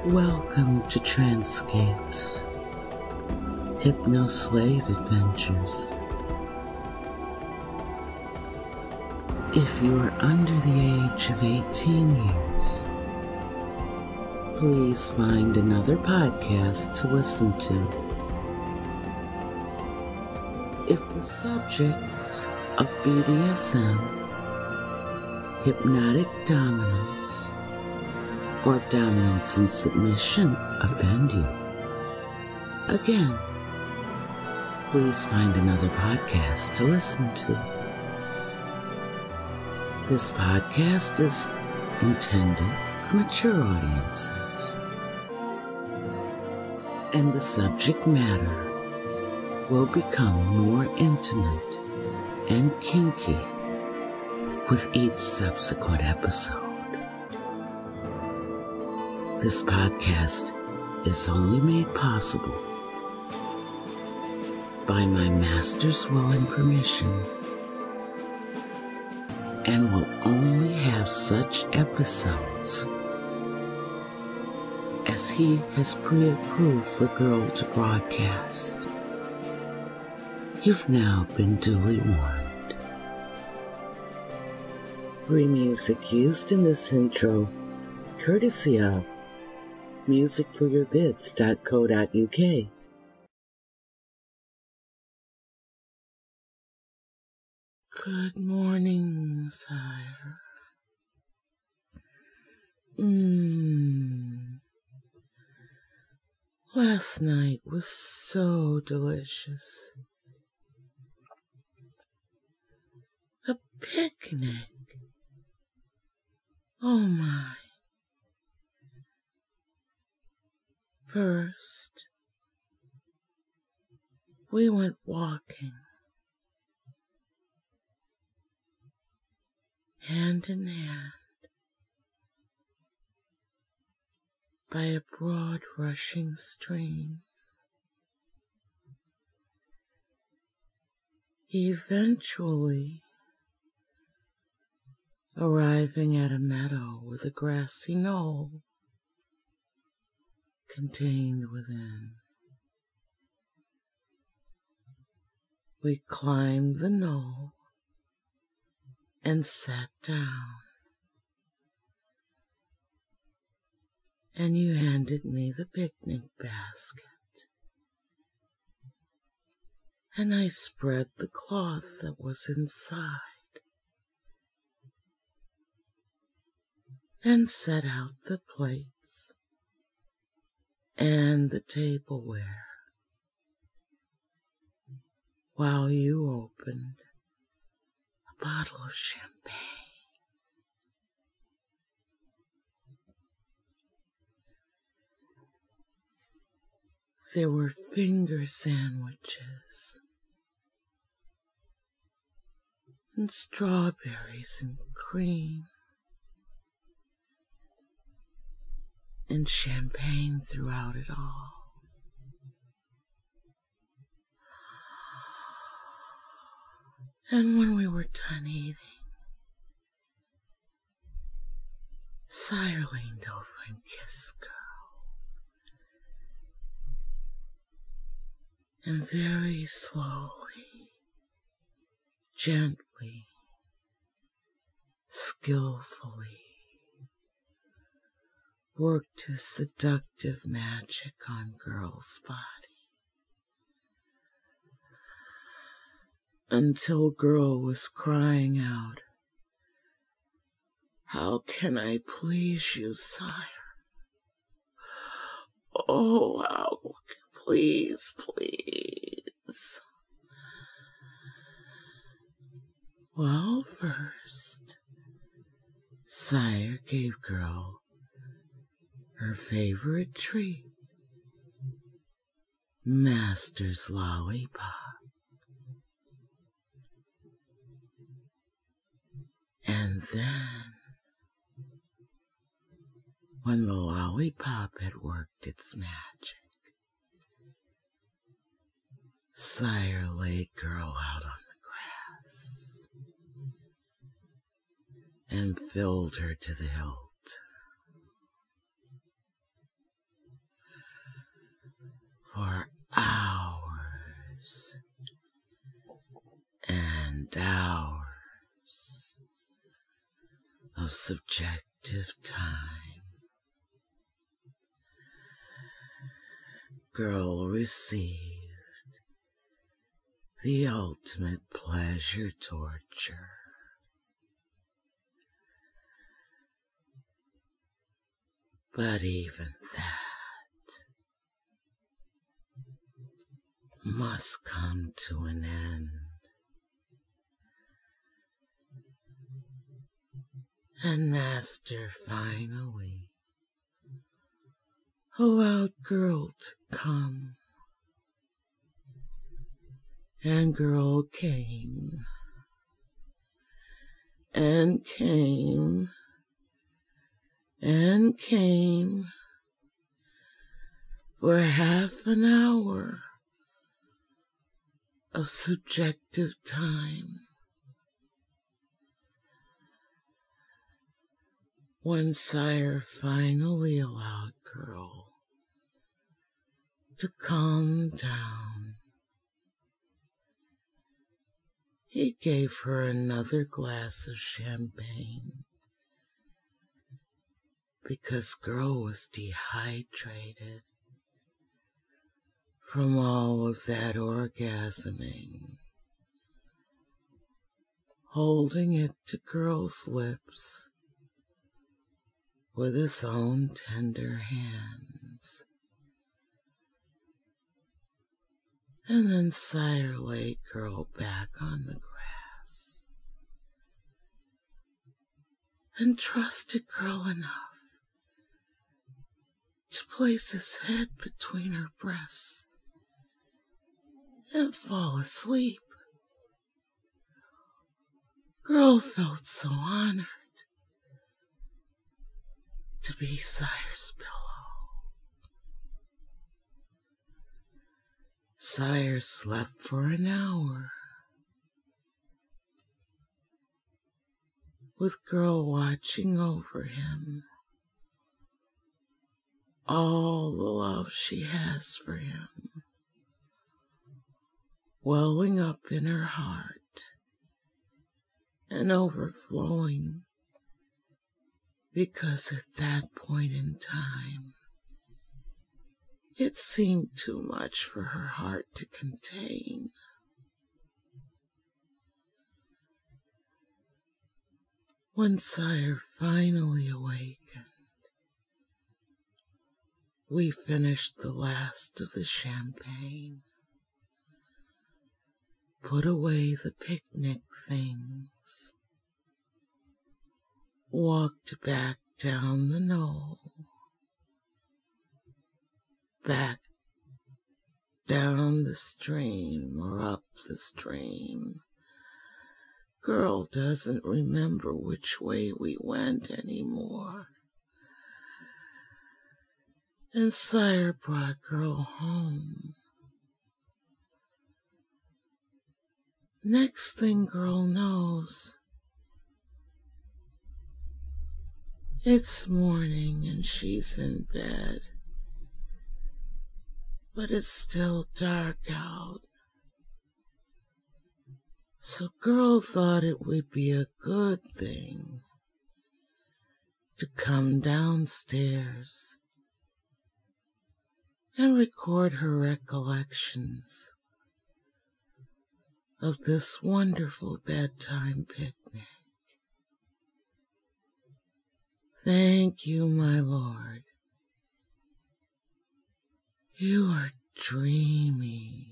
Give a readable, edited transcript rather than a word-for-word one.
Welcome to Trancescapes, Hypno-Slave Adventures. If you are under the age of 18 years, please find another podcast to listen to. If the subjects of BDSM, hypnotic dominance, or dominance and submission offend you, again, please find another podcast to listen to. This podcast is intended for mature audiences, and the subject matter will become more intimate and kinky with each subsequent episode. This podcast is only made possible by my master's will and permission, and will only have such episodes as he has pre-approved for Girl to broadcast. You've now been duly warned. Free music used in this intro, courtesy of musicforyourbids.co.uk. Good morning, sire. Last night was so delicious. A picnic. Oh my. First, we went walking, hand in hand, by a broad rushing stream. Eventually, arriving at a meadow with a grassy knoll contained within. We climbed the knoll and sat down, and you handed me the picnic basket, and I spread the cloth that was inside and set out the plates and the tableware, while you opened a bottle of champagne. There were finger sandwiches and strawberries and cream and champagne throughout it all. And when we were done eating, sire leaned over and kissed girl, and very slowly, gently, skillfully, worked his seductive magic on girl's body, until girl was crying out, "How can I please you, sire? Oh, how, please, please." Well, first, sire gave girl her favorite treat, master's lollipop. And then, when the lollipop had worked its magic, sire laid girl out on the grass and filled her to the hilt. for hours and hours of subjective time. Girl received the ultimate pleasure torture. But even that must come to an end. And master finally allowed girl to come. And girl came and came and came for half an hour of subjective time. When sire finally allowed girl to calm down, he gave her another glass of champagne because girl was dehydrated from all of that orgasming. Holding it to girl's lips with his own tender hands. And then sire laid girl back on the grass and trusted girl enough to place his head between her breasts and fall asleep. Girl felt so honored to be sire's pillow. Sire slept for an hour, with girl watching over him. All the love she has for him welling up in her heart and overflowing, because at that point in time it seemed too much for her heart to contain. When sire finally awakened, we finished the last of the champagne, put away the picnic things, walked back down the knoll, back down the stream or up the stream. Girl doesn't remember which way we went anymore. And sire brought girl home. Next thing girl knows, it's morning and she's in bed, but it's still dark out. So girl thought it would be a good thing to come downstairs and record her recollections of this wonderful bedtime picnic. Thank you, my lord. You are dreamy.